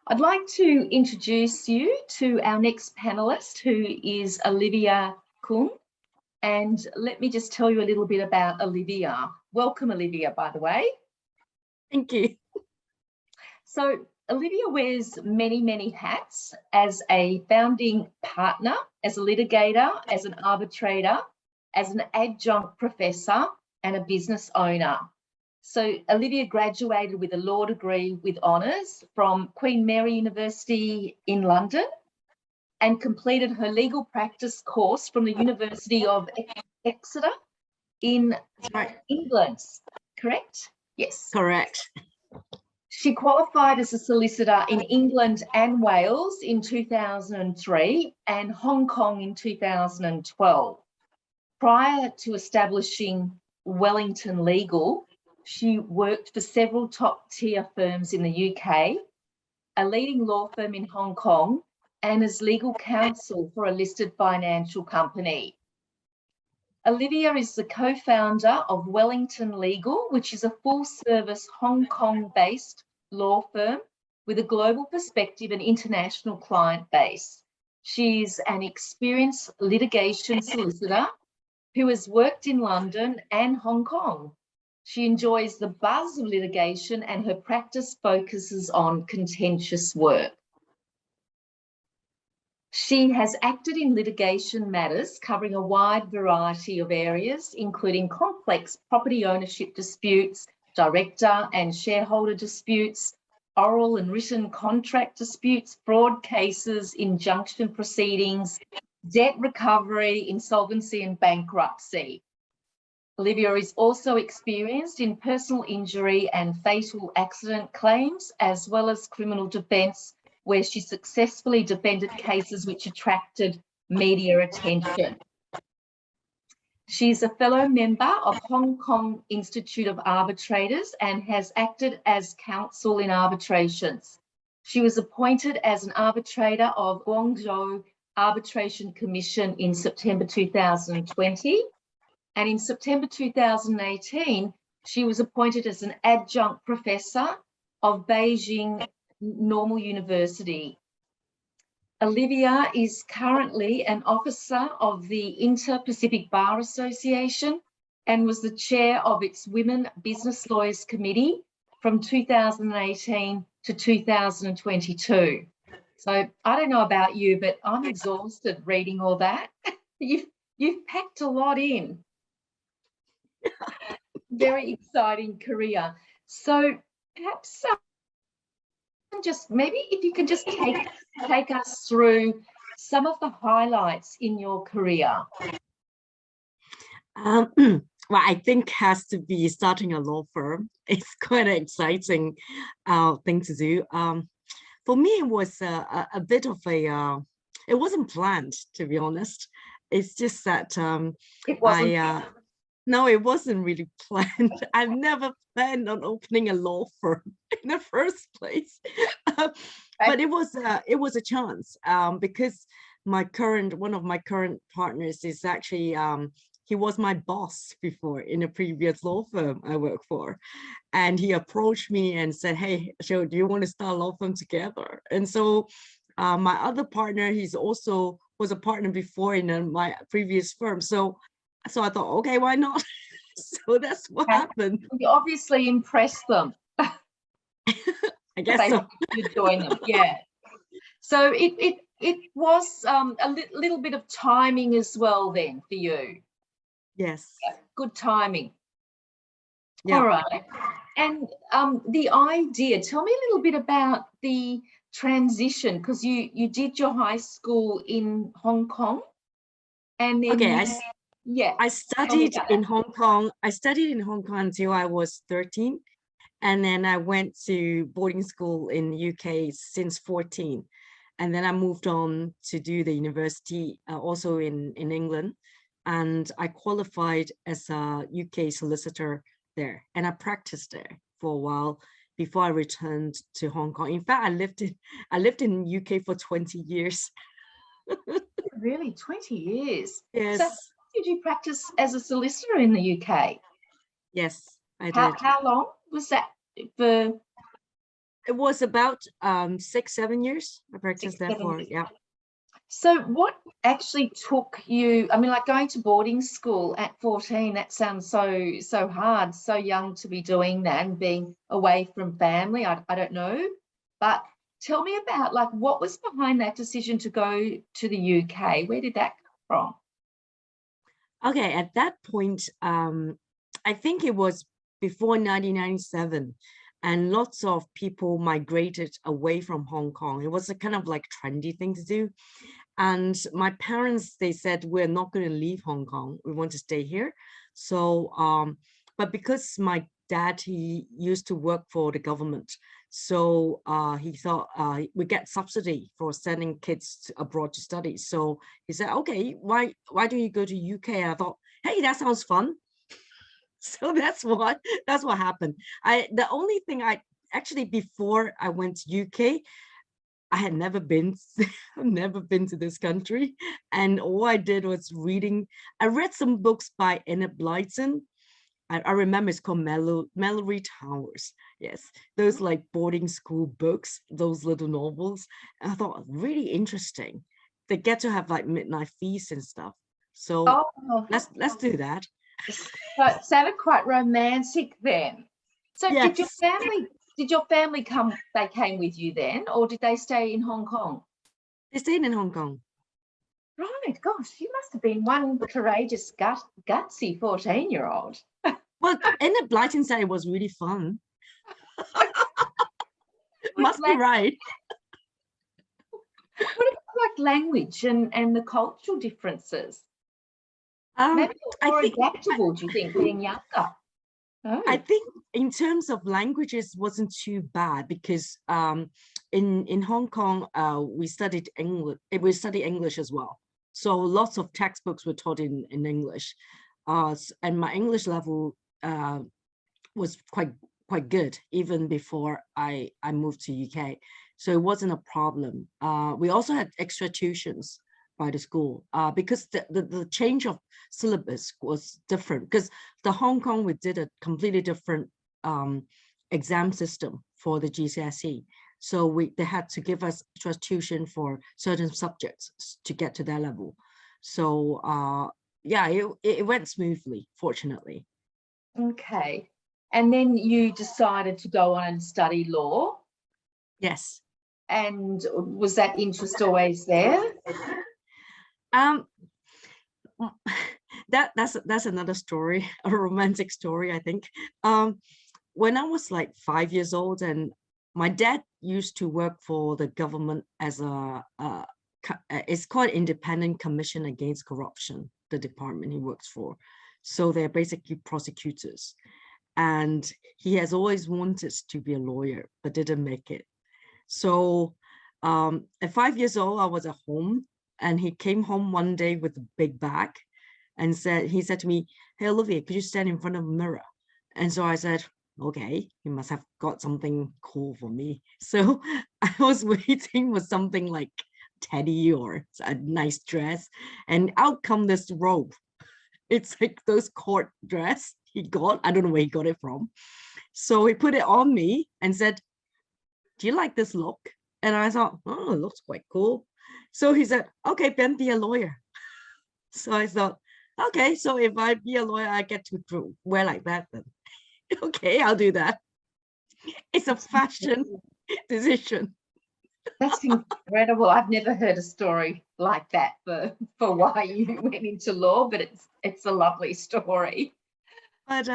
I'd like to introduce you to our next panelist, who is Olivia Kung. And let me just tell you a little bit about Olivia. Welcome, Olivia, by the way. Thank you. So Olivia wears many, many hats as a founding partner, as a litigator, as an arbitrator, as an adjunct professor, and a business owner. So Olivia graduated with a law degree with honours from Queen Mary University in London and completed her legal practice course from the University of Exeter in England, correct? Yes. Correct. She qualified as a solicitor in England and Wales in 2003 and Hong Kong in 2012. Prior to establishing Wellington Legal, she worked for several top-tier firms in the UK, a leading law firm in Hong Kong, and as legal counsel for a listed financial company. Olivia is the co-founder of Wellington Legal, which is a full-service Hong Kong-based law firm with a global perspective and international client base. She's an experienced litigation solicitor who has worked in London and Hong Kong. She enjoys the buzz of litigation and her practice focuses on contentious work. She has acted in litigation matters covering a wide variety of areas, including complex property ownership disputes, director and shareholder disputes, oral and written contract disputes, fraud cases, injunction proceedings, debt recovery, insolvency and bankruptcy. Olivia is also experienced in personal injury and fatal accident claims, as well as criminal defence, where she successfully defended cases which attracted media attention. She's a fellow member of Hong Kong Institute of Arbitrators and has acted as counsel in arbitrations. She was appointed as an arbitrator of Guangzhou Arbitration Commission in September 2020. And in September 2018, she was appointed as an adjunct professor of Beijing Normal University. Olivia is currently an officer of the Inter-Pacific Bar Association and was the chair of its Women Business Lawyers Committee from 2018 to 2022. So I don't know about you, but I'm exhausted reading all that. You've packed a lot in. Very exciting career. So perhaps just maybe if you can just take us through some of the highlights in your career. Well, I think has to be starting a law firm. It's quite an exciting thing to do. For me, it was a bit of a, it wasn't planned, to be honest. It's just that it wasn't. No, it wasn't really planned. I've never planned on opening a law firm in the first place. But it was a chance because one of my current partners is actually, he was my boss before in a previous law firm I worked for. And he approached me and said, hey, do you want to start a law firm together? And so my other partner, he's also was a partner before in my previous firm. So I thought, okay, why not? So that's what happened. You obviously impressed them. I guess so. You join them, yeah. So it was a little bit of timing as well then for you. Yes. Yeah, good timing. Yeah. All right. And the idea, tell me a little bit about the transition, because you did your high school in Hong Kong and then I studied in Hong Kong. I studied in Hong Kong until I was 13. And then I went to boarding school in the UK since 14. And then I moved on to do the university also in England. And I qualified as a UK solicitor there. And I practiced there for a while before I returned to Hong Kong. In fact, I lived in UK for 20 years. Really, 20 years? Yes. So did you practice as a solicitor in the UK? Yes, I did. How long was that for? It was about 6-7 years. I practiced there 7 for, years. yeah. So what actually took you, I mean, like going to boarding school at 14, that sounds so hard, so young to be doing that and being away from family. I don't know. But tell me about like what was behind that decision to go to the UK? Where did that come from? Okay, at that point, I think it was before 1997, and lots of people migrated away from Hong Kong. It was a kind of like trendy thing to do. And my parents, they said, we're not going to leave Hong Kong. We want to stay here. So, but because my dad, he used to work for the government. So he thought we get subsidy for sending kids abroad to study. So he said, okay, why don't you go to UK? I thought, hey, that sounds fun. So that's what happened. The only thing actually, before I went to UK, I had never been to this country, and all I did was reading. I read some books by Wellington. I remember it's called Mallory Towers. Yes, those like boarding school books, those little novels. And I thought really interesting. They get to have like midnight feasts and stuff. So Oh, let's do that. so it sounded quite romantic then. So Yes. did your family come, they came with you then, or did they stay in Hong Kong? They stayed in Hong Kong. Right, gosh, you must have been one courageous, gutsy 14-year-old. Well, Wellington said it was really fun. Must be right. What about like language and the cultural differences? Maybe more adaptable, do you think, being younger? Oh. I think in terms of languages wasn't too bad because in Hong Kong we studied English. We studied English as well. So lots of textbooks were taught in English, and my English level was quite good even before I moved to UK. So it wasn't a problem. We also had extra tuitions by the school because the change of syllabus was different, because the Hong Kong, we did a completely different exam system for the GCSE. So they had to give us extra tuition for certain subjects to get to that level. So yeah, it went smoothly, fortunately. Okay. And then you decided to go on and study law? Yes. And was that interest always there? That's another story, a romantic story, I think. When I was like 5 years old, and my dad used to work for the government as it's called Independent Commission Against Corruption, the department he works for. So they're basically prosecutors. And he has always wanted to be a lawyer, but didn't make it. So at 5 years old, I was at home, and he came home one day with a big bag and he said to me, hey, Olivia, could you stand in front of a mirror? And so I said, okay, you must have got something cool for me. So I was waiting for something like teddy or a nice dress, and out come this robe. It's like those court dress he got. I don't know where he got it from. So he put it on me and said, do you like this look? And I thought, oh, it looks quite cool. So he said, okay, then be a lawyer. So I thought, okay, so if I be a lawyer, I get to wear like that then. Okay, I'll do that. It's a fashion decision. That's incredible. I've never heard a story like that for why you went into law, but it's a lovely story. But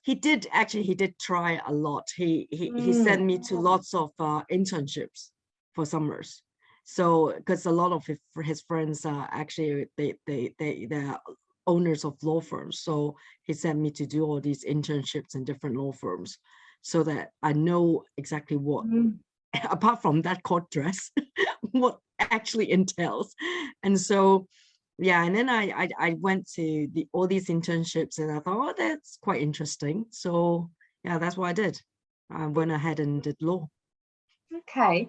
he did try a lot. He sent me to lots of internships for summers. So because a lot of his friends are actually they're owners of law firms. So he sent me to do all these internships in different law firms so that I know exactly what, apart from that court dress, what actually entails. And so yeah, and then I went to all these internships, and I thought, oh, that's quite interesting. So yeah, that's what I did. I went ahead and did law. Okay.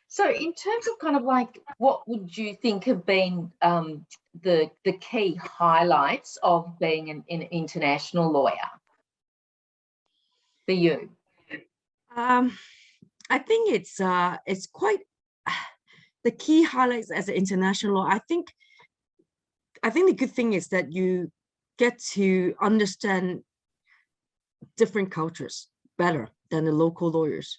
So in terms of kind of like, what would you think have been the key highlights of being an international lawyer for you? I think it's quite the key highlights as an international law. I think the good thing is that you get to understand different cultures better than the local lawyers,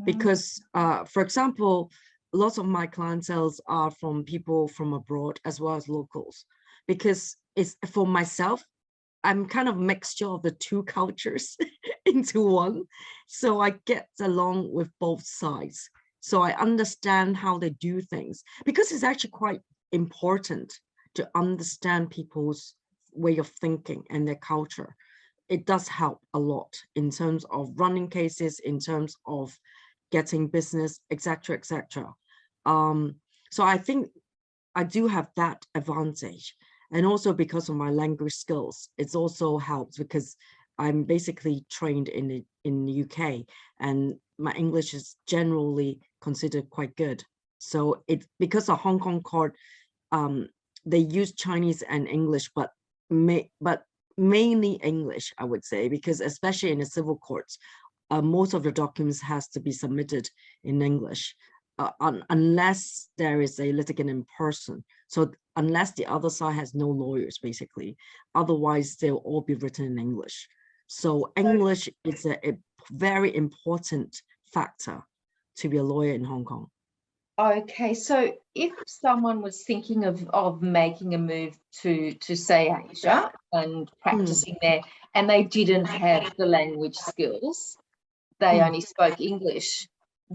because for example, lots of my clientels are from people from abroad as well as locals, because it's for myself, I'm kind of mixture of the two cultures into one. So I get along with both sides. So I understand how they do things, because it's actually quite important to understand people's way of thinking and their culture. It does help a lot in terms of running cases, in terms of getting business, etc., etc. So I think I do have that advantage. And also because of my language skills, it's also helped because I'm basically trained in the UK, and my English is generally considered quite good. So it's because of Hong Kong court, they use Chinese and English, but mainly English, I would say, because especially in the civil courts, most of the documents has to be submitted in English, unless there is a litigant in person. So unless the other side has no lawyers, basically, otherwise they'll all be written in English. So English is a very important factor to be a lawyer in Hong Kong. Okay, so if someone was thinking of making a move to say Asia and practicing there, and they didn't have the language skills, they only spoke English,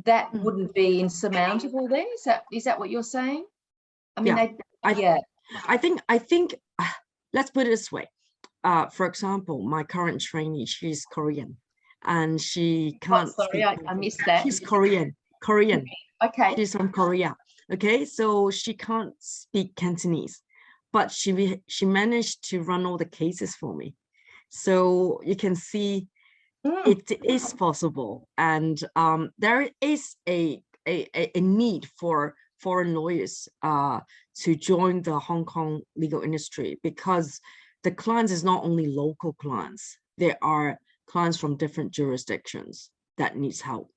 that wouldn't be insurmountable then? Is that what you're saying? I mean, yeah. I think let's put it this way. For example, my current trainee, she's Korean, and she can't. Oh, sorry, I missed that. She's Korean. Okay. She's from Korea. Okay, so she can't speak Cantonese, but she managed to run all the cases for me. So you can see it is possible, and there is a need for foreign lawyers to join the Hong Kong legal industry, because the clients is not only local clients, there are clients from different jurisdictions that needs help.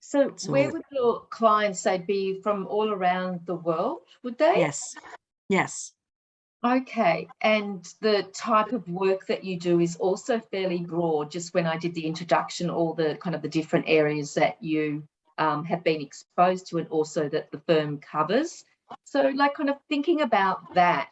So where would your clients, say, be from all around the world, would they? Yes. Okay, and the type of work that you do is also fairly broad. Just when I did the introduction, all the kind of the different areas that you have been exposed to, and also that the firm covers. So like kind of thinking about that,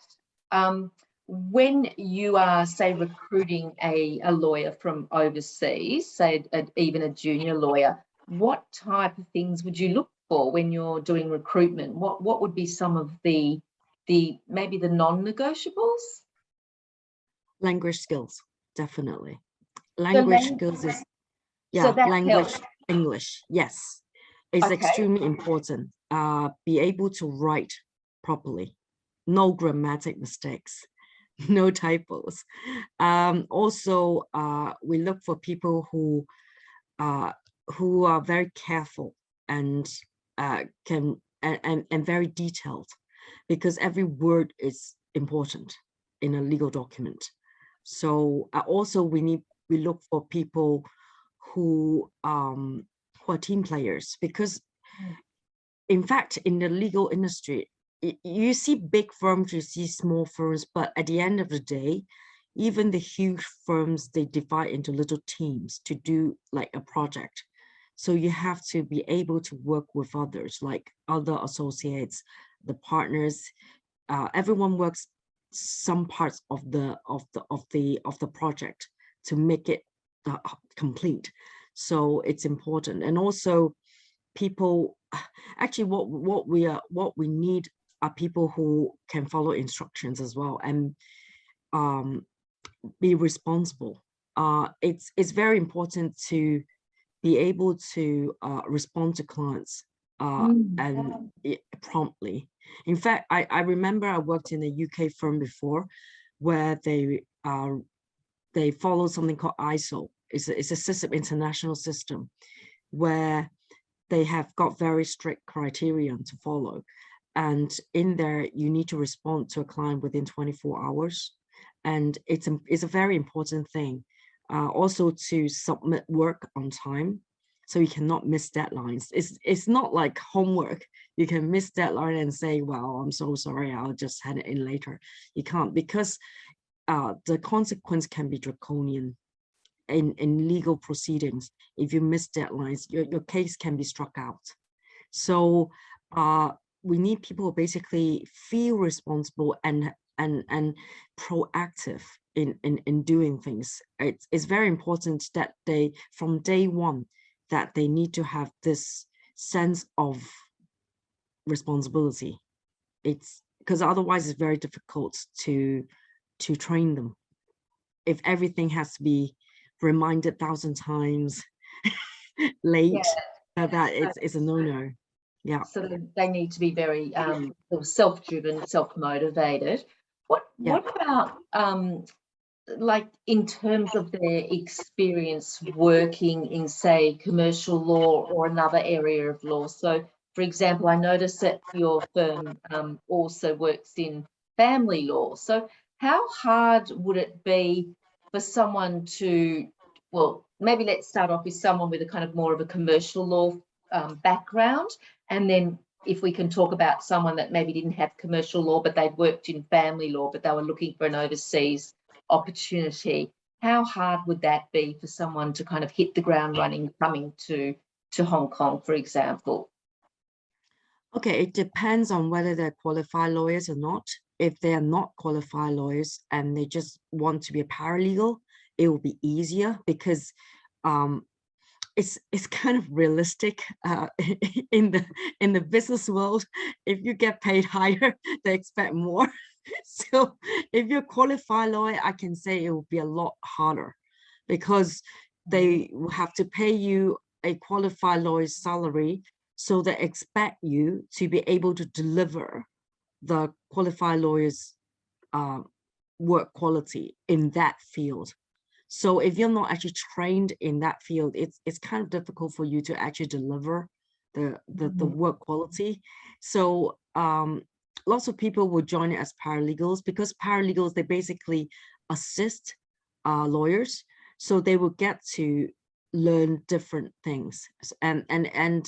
when you are, say, recruiting a lawyer from overseas, say even a junior lawyer, what type of things would you look for when you're doing recruitment? What would be some of the maybe the non-negotiables? Language skills, definitely. Language skills is, so language helps. English, yes, is extremely important. Be able to write properly, no grammatic mistakes, no typos. Also, we look for people who are very careful and and very detailed, because every word is important in a legal document. So also we look for people who are team players, because in fact in the legal industry, you see big firms, you see small firms, but at the end of the day, even the huge firms, they divide into little teams to do like a project. So you have to be able to work with others, like other associates, the partners. Everyone works some parts of the project to make it complete. So it's important. And also people, actually what we need are people who can follow instructions as well, and be responsible. It's very important to be able to respond to clients and promptly. In fact, I remember I worked in a UK firm before, where they follow something called ISO. It's a system, international system, where they have got very strict criterion to follow. And in there, you need to respond to a client within 24 hours. And it's a very important thing. Also to submit work on time. So you cannot miss deadlines. It's not like homework. You can miss deadline and say, well, I'm so sorry, I'll just hand it in later. You can't, because the consequence can be draconian in legal proceedings. If you miss deadlines, your case can be struck out. So we need people who basically feel responsible and proactive in doing things. It's very important that they, from day one, that they need to have this sense of responsibility. It's because otherwise it's very difficult to train them. If everything has to be reminded 1,000 times late, that it's a no-no. Yeah. So they need to be very self-driven, self-motivated. What about like in terms of their experience working in, say, commercial law or another area of law? So, for example, I noticed that your firm also works in family law. So how hard would it be for someone to, well, maybe let's start off with someone with a kind of more of a commercial law background, and then if we can talk about someone that maybe didn't have commercial law, but they'd worked in family law, but they were looking for an overseas opportunity. How hard would that be for someone to kind of hit the ground running coming to Hong Kong, for example? Okay, it depends on whether they're qualified lawyers or not. If they are not qualified lawyers and they just want to be a paralegal, it will be easier because it's kind of realistic in the business world. If you get paid higher, they expect more. So if you're a qualified lawyer, I can say it will be a lot harder because they will have to pay you a qualified lawyer's salary. So they expect you to be able to deliver the qualified lawyer's work quality in that field. So if you're not actually trained in that field, it's kind of difficult for you to actually deliver the work quality. So lots of people will join it as paralegals because paralegals, they basically assist lawyers. So they will get to learn different things. And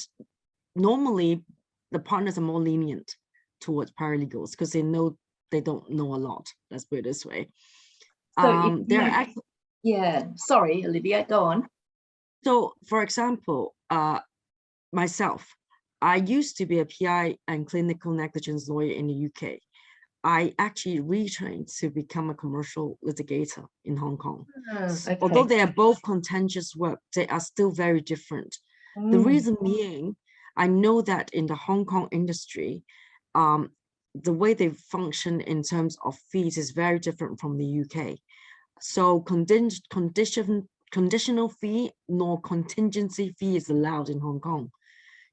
normally the partners are more lenient towards paralegals because they know they don't know a lot. Let's put it this way. So there are actually, yeah, sorry, Olivia, go on. So for example, myself, I used to be a PI and clinical negligence lawyer in the UK. I actually retrained to become a commercial litigator in Hong Kong. Okay. Although they are both contentious work, they are still very different. The reason being, I know that in the Hong Kong industry, the way they function in terms of fees is very different from the UK. So conditional fee nor contingency fee is allowed in Hong Kong.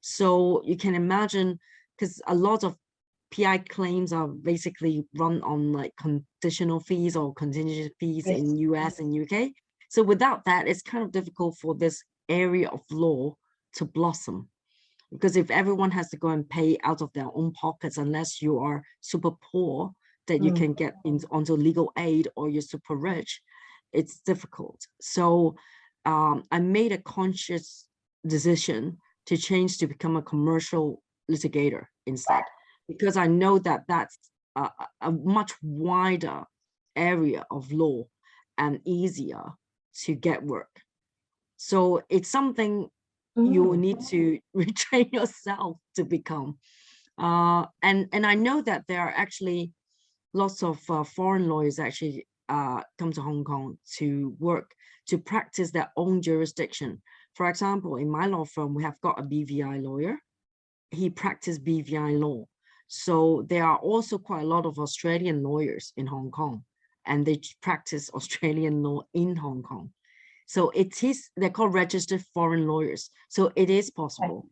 So you can imagine, because a lot of PI claims are basically run on like conditional fees or contingent fees in US and UK. So without that, it's kind of difficult for this area of law to blossom. Because if everyone has to go and pay out of their own pockets, unless you are super poor, that you can get onto legal aid, or you're super rich, it's difficult. So I made a conscious decision to change to become a commercial litigator instead, because I know that that's a much wider area of law and easier to get work. So it's something you will need to retrain yourself to become. And I know that there are actually lots of foreign lawyers actually come to Hong Kong to work, to practice their own jurisdiction. For example, in my law firm, we have got a BVI lawyer. He practiced BVI law. So there are also quite a lot of Australian lawyers in Hong Kong, and they practice Australian law in Hong Kong. So they're called registered foreign lawyers. So it is possible.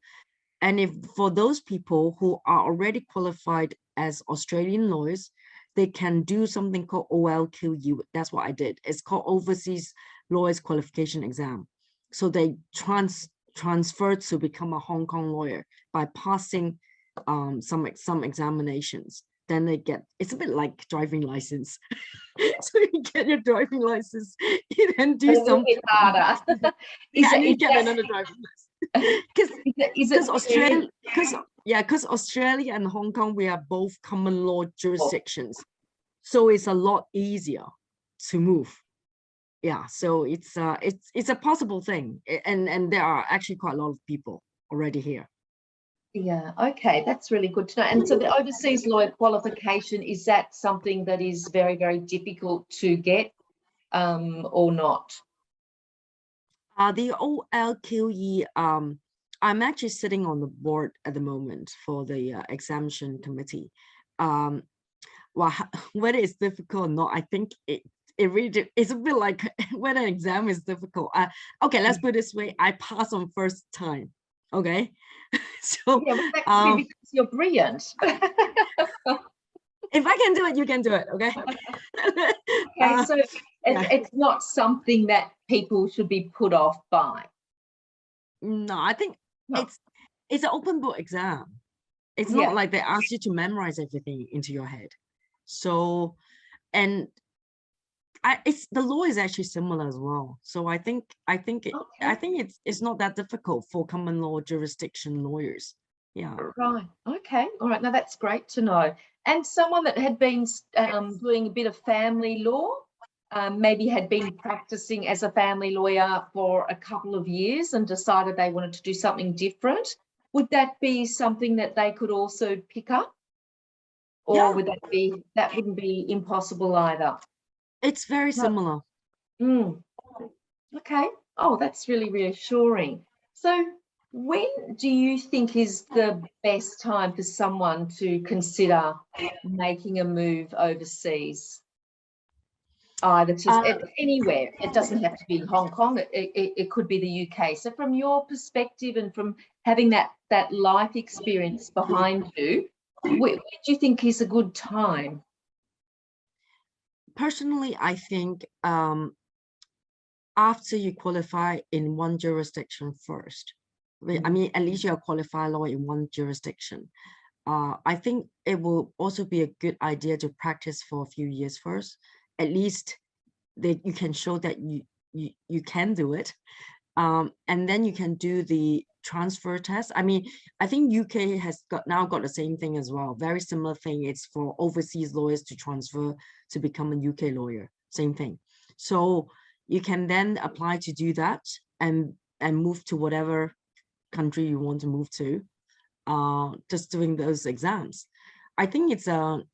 And if for those people who are already qualified as Australian lawyers, they can do something called OLQU. That's what I did. It's called Overseas Lawyers Qualification Exam. So they transferred to become a Hong Kong lawyer by passing some examinations. Then they get, it's a bit like driving license. So you get your driving license, you then do some. A little bit harder. Yeah, and you get another driving license. Because Australia, because Australia and Hong Kong, we are both common law jurisdictions, so it's a lot easier to move. Yeah, so it's a possible thing, and there are actually quite a lot of people already here. Yeah, okay, that's really good to know. And so the overseas lawyer qualification, is that something that is very, very difficult to get or not? The OLQE, I'm actually sitting on the board at the moment for the exemption committee. Well, whether it's difficult or not, I think it really, it's a bit like when an exam is difficult. Okay, let's put it this way, I passed on first time. Okay. So yeah, well, that could be because you're brilliant. If I can do it, you can do it. Okay. Okay, so it's not something that people should be put off by. No, I think it's an open book exam. It's not like they ask you to memorize everything into your head. So, and the law is actually similar as well. So I think it's not that difficult for common law jurisdiction lawyers. Yeah. Right. Okay. All right. Now that's great to know. And someone that had been doing a bit of family law, maybe had been practicing as a family lawyer for a couple of years and decided they wanted to do something different. Would that be something that they could also pick up? Or would that wouldn't be impossible either? It's very similar. Okay. Oh, that's really reassuring. So when do you think is the best time for someone to consider making a move overseas? Either to anywhere. It doesn't have to be Hong Kong. It could be the UK. So from your perspective and from having that life experience behind you, where do you think is a good time? Personally, I think after you qualify in one jurisdiction first, I mean, at least you're a qualified lawyer in one jurisdiction. I think it will also be a good idea to practice for a few years first. At least that you can show that you can do it. And then you can do the transfer test. I mean, I think UK has now got the same thing as well. Very similar thing. It's for overseas lawyers to transfer to become a UK lawyer. Same thing. So you can then apply to do that and move to whatever country you want to move to. Just doing those exams. I think it's an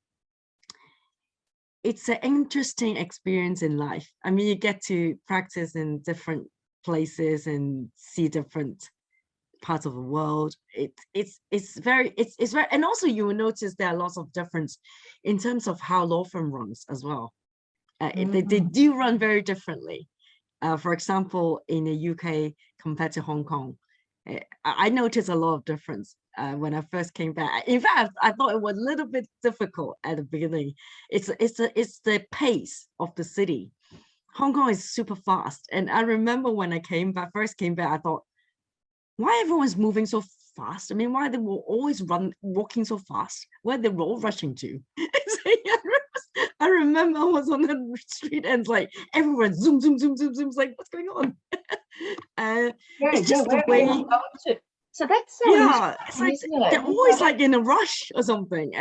interesting experience in life. I mean, you get to practice in different places and see different parts of the world. It's very, and also you will notice there are lots of difference in terms of how law firm runs as well. They do run very differently. For example, in the UK compared to Hong Kong, I noticed a lot of difference when I first came back. In fact, I thought it was a little bit difficult at the beginning. It's the pace of the city. Hong Kong is super fast. And I remember when I first came back, I thought, why everyone's moving so fast? I mean, why they were always walking so fast? Where they were all rushing to? I remember I was on the street and it's like everyone zoom, zoom, zoom, zoom, zoom. It's like, what's going on? It's just the way. So that's it's like they're always like in a rush or something.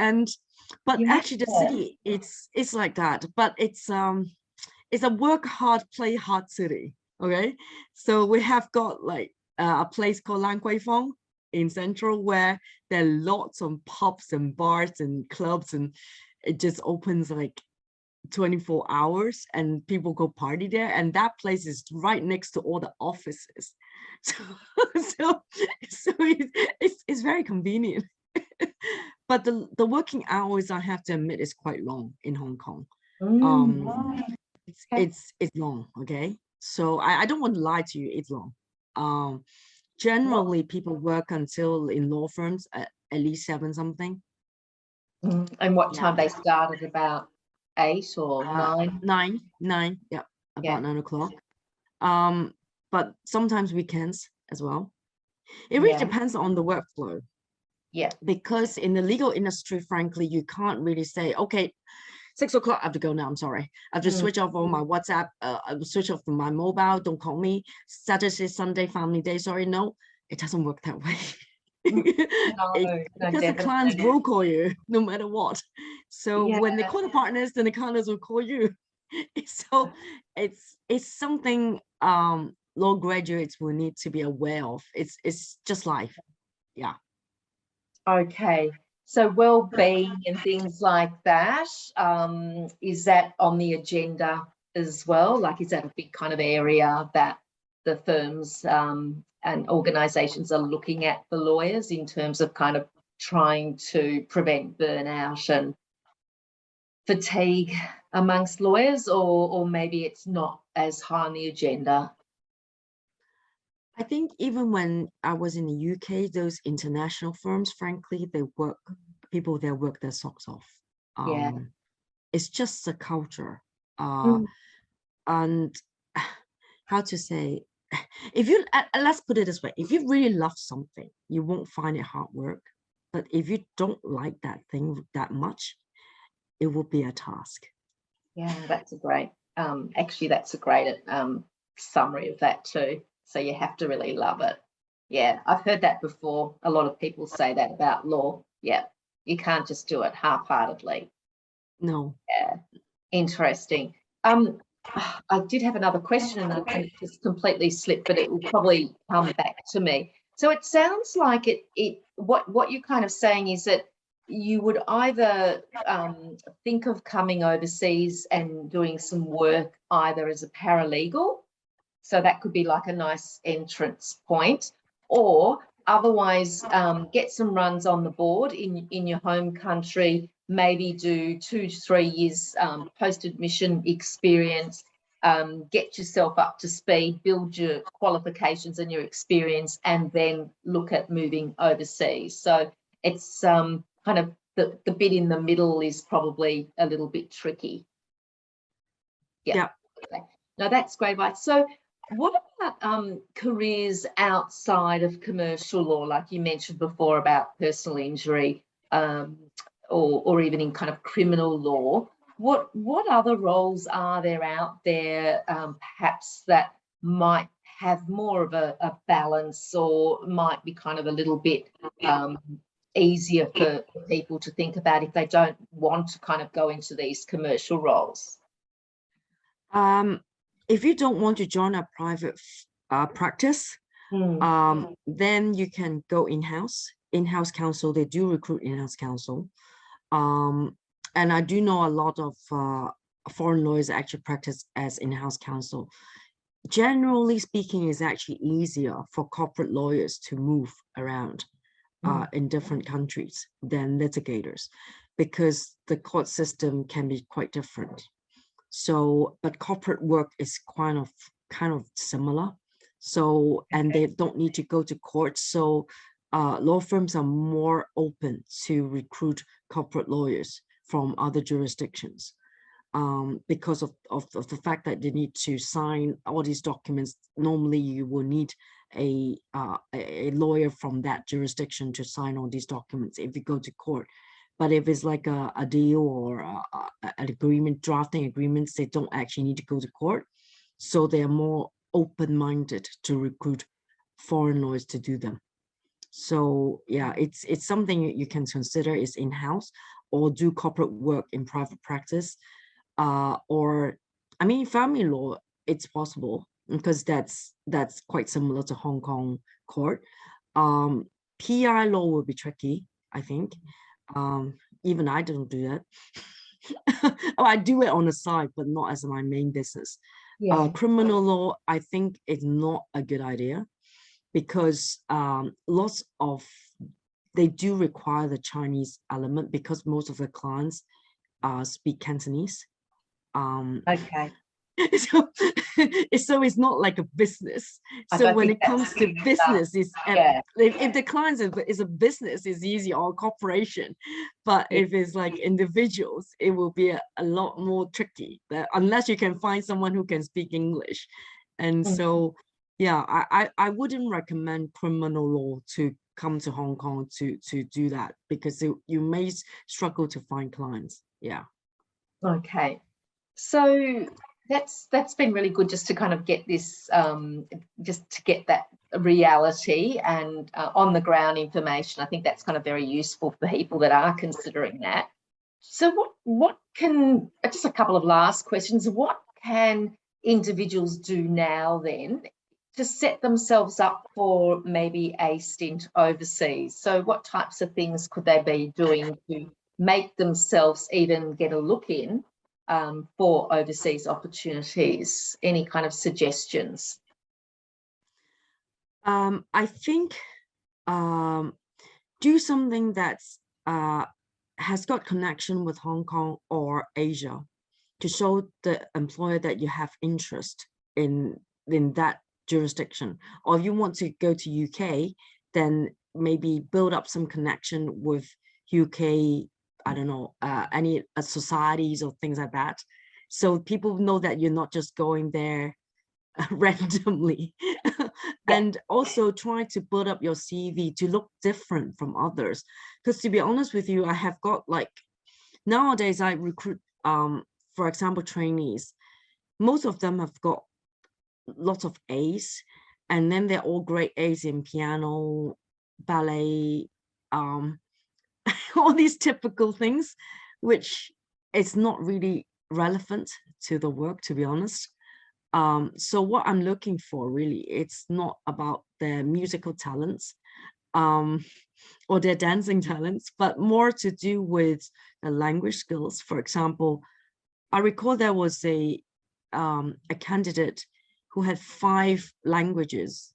But actually the city, it's like that. But it's a work hard, play hard city. Okay, so we have got like a place called Lan Kwai Fong in Central where there are lots of pubs and bars and clubs, and it just opens like 24 hours and people go party there, and that place is right next to all the offices. So it's very convenient. But the working hours, I have to admit, is quite long in Hong Kong. It's long. Okay, so I don't want to lie to you, it's long. Generally people work until in law firms at least 7 something. And what time they started? About 8 or 9? 9, yeah, about 9 o'clock. But sometimes weekends as well. It really depends on the workflow. Yeah. Because in the legal industry, frankly, you can't really say, okay, 6 o'clock, I have to go now. I'm sorry. I have to switch off all my WhatsApp. I will switch off my mobile. Don't call me. Saturday, Sunday, family day. Sorry, no. it doesn't work that way. No, Because the clients definitely. will call you no matter what. So Yeah. when they call the partners, then the clients will call you. So it's something law graduates will need to be aware of. It's just life. Yeah. Okay. So well-being and things like that, is that on the agenda as well? Like, is that a big kind of area that the firms and organisations are looking at for lawyers in terms of kind of trying to prevent burnout and fatigue amongst lawyers, or maybe it's not as high on the agenda? I think even when I was in the UK, those international firms, frankly, people there work their socks off. Yeah. It's just a culture. Mm. And how to say, if you, let's put it this way, if you really love something, you won't find it hard work. But if you don't like that thing that much, it will be a task. Yeah, that's a great, actually, that's a great summary of that too. So you have to really love it. Yeah, I've heard that before. A lot of people say that about law. Yeah, you can't just do it half-heartedly. No. Yeah, interesting. I did have another question and it just completely slipped, but it will probably come back to me. So it sounds like what you're kind of saying is that you would either think of coming overseas and doing some work either as a paralegal, so that could be like a nice entrance point, or otherwise get some runs on the board in your home country, maybe do 2 to 3 years post-admission experience, get yourself up to speed, build your qualifications and your experience, and then look at moving overseas. So it's kind of the bit in the middle is probably a little bit tricky. Yeah. Okay. No, that's great advice. So what about careers outside of commercial law, like you mentioned before about personal injury, or even in kind of criminal law? What other roles are there out there, perhaps that might have more of a balance, or might be kind of a little bit easier for people to think about if they don't want to kind of go into these commercial roles? If you don't want to join a private practice, then you can go in-house counsel. They do recruit in-house counsel. And I do know a lot of foreign lawyers actually practice as in-house counsel. Generally speaking, it's actually easier for corporate lawyers to move around in different countries than litigators, because the court system can be quite different. So, but corporate work is kind of similar. So, and they don't need to go to court. So law firms are more open to recruit corporate lawyers from other jurisdictions, because of the fact that they need to sign all these documents. Normally you will need a lawyer from that jurisdiction to sign all these documents if you go to court. But if it's like a deal or an agreement, drafting agreements, they don't actually need to go to court. So they are more open-minded to recruit foreign lawyers to do them. So yeah, it's something you can consider is in-house, or do corporate work in private practice. Or, I mean, family law, it's possible, because that's quite similar to Hong Kong court. PI law will be tricky, I think. Even I don't do that. Oh, I do it on the side, but not as my main business. Yeah. Criminal law, I think, is not a good idea, because lots of, they do require the Chinese element, because most of the clients speak Cantonese. Okay. So, so it's not like a business. So when it comes to business, it's if the client is a business, it's easy, or corporation. But if it's like individuals, it will be a lot more tricky, unless you can find someone who can speak English. And so, yeah, I wouldn't recommend criminal law to come to Hong Kong to do that, because you may struggle to find clients. Yeah. Okay. So that's been really good, just to kind of get this, just to get that reality and on the ground information. I think that's kind of very useful for people that are considering that. So what can, just a couple of last questions, what can individuals do now then to set themselves up for maybe a stint overseas? So what types of things could they be doing to make themselves even get a look in for overseas opportunities? Any kind of suggestions? I think do something that's has got connection with Hong Kong or Asia to show the employer that you have interest in that jurisdiction. Or if you want to go to UK, then maybe build up some connection with UK, I don't know, any societies or things like that. So people know that you're not just going there randomly. And also try to build up your CV to look different from others. Because to be honest with you, I have got like, nowadays I recruit, for example, trainees. Most of them have got lots of A's, and then they're all great A's in piano, ballet, all these typical things, which is not really relevant to the work, to be honest. So what I'm looking for really, it's not about their musical talents or their dancing talents, but more to do with the language skills. For example, I recall there was a candidate who had 5 languages.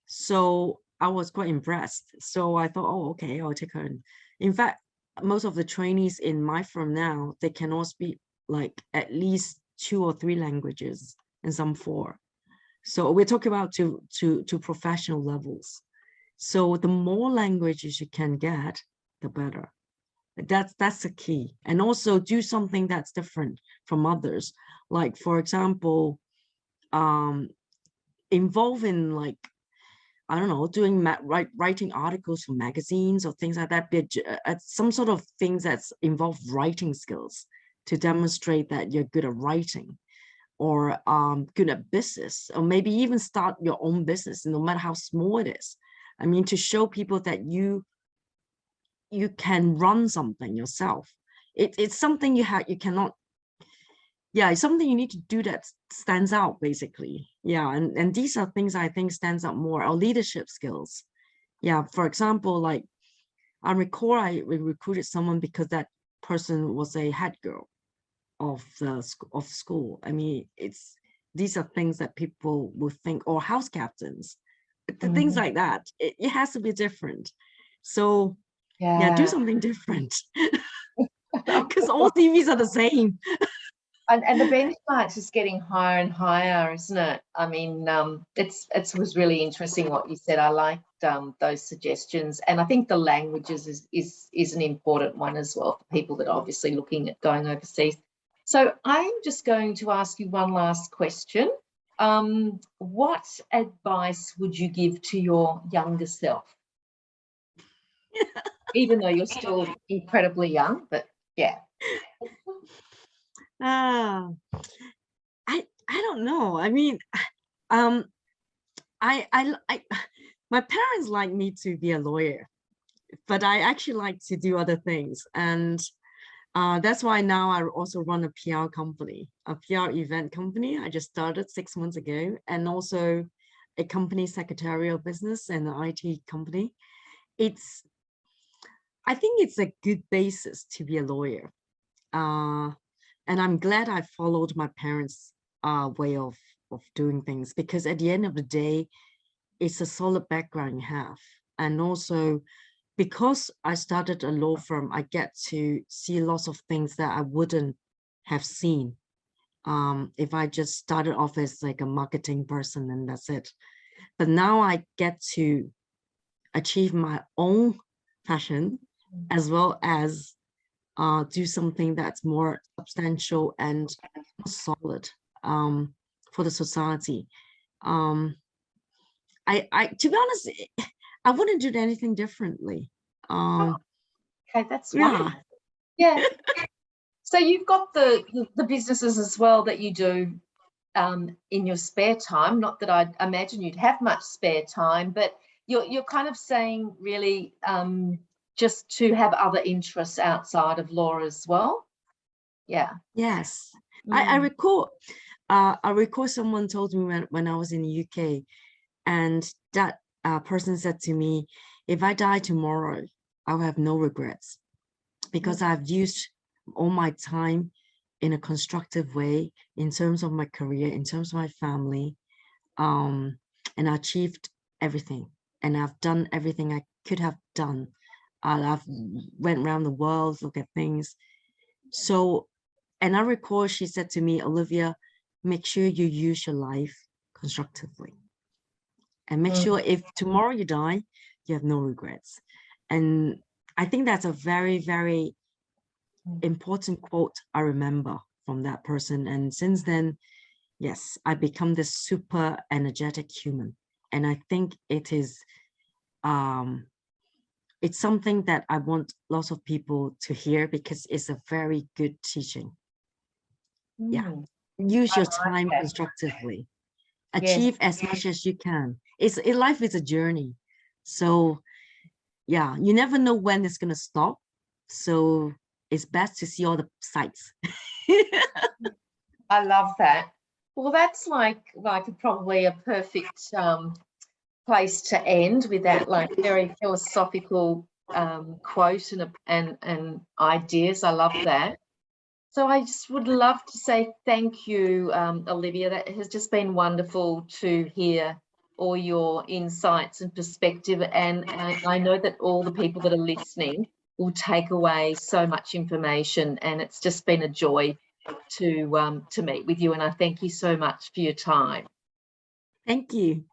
So I was quite impressed. So I thought, oh, okay, I'll take her in. In fact, most of the trainees in my firm now, they can all speak like at least 2 or 3 languages and some 4. So we're talking about to professional levels. So the more languages you can get, the better. That's the key. And also do something that's different from others. Like, for example, involve in like, I don't know, doing writing articles for magazines or things like that. Some sort of things that's involve writing skills to demonstrate that you're good at writing, or good at business, or maybe even start your own business, no matter how small it is. I mean, to show people that you can run something yourself. It's something you cannot. Yeah, it's something you need to do that stands out, basically. Yeah, and these are things I think stands out more. Our leadership skills. Yeah, for example, like I recall we recruited someone because that person was a head girl of school. I mean, these are things that people will think, or house captains, things like that. It has to be different. So yeah, do something different, because all TVs are the same. And the benchmarks is getting higher and higher, isn't it? I mean, it was really interesting what you said. I liked those suggestions, and I think the languages is an important one as well for people that are obviously looking at going overseas. So I'm just going to ask you one last question. What advice would you give to your younger self? Even though you're still incredibly young, but yeah. I don't know. I mean, my parents like me to be a lawyer, but I actually like to do other things, and that's why now I also run a PR company, a PR event company. I just started 6 months ago, and also a company secretarial business and an IT company. I think it's a good basis to be a lawyer. And I'm glad I followed my parents' way of doing things, because at the end of the day, it's a solid background you have. And also, because I started a law firm, I get to see lots of things that I wouldn't have seen if I just started off as like a marketing person and that's it. But now I get to achieve my own passion, as well as do something that's more substantial and solid for the society. To be honest, I wouldn't do anything differently. Okay, that's yeah. Yeah. So you've got the businesses as well that you do in your spare time. Not that I imagine you'd have much spare time, but you're kind of saying really just to have other interests outside of law as well. Yeah. Yes. I recall someone told me when I was in the UK, and that person said to me, if I die tomorrow, I'll have no regrets, because I've used all my time in a constructive way in terms of my career, in terms of my family, and I achieved everything, and I've done everything I could have done. I've went around the world, look at things. So, and I recall she said to me, Olivia, make sure you use your life constructively, and make sure if tomorrow you die, you have no regrets. And I think that's a very, very important quote I remember from that person. And since then, yes, I become this super energetic human. And I think it is, it's something that I want lots of people to hear, because it's a very good teaching. Yeah. Use your time constructively. Achieve as much as you can. Life is a journey. So yeah, you never know when it's going to stop. So it's best to see all the sights. I love that. Well, that's like probably a perfect place to end with that very philosophical quote and ideas. I love that. So I just would love to say thank you, Olivia. That has just been wonderful to hear all your insights and perspective. And I know that all the people that are listening will take away so much information. And it's just been a joy to meet with you. And I thank you so much for your time. Thank you.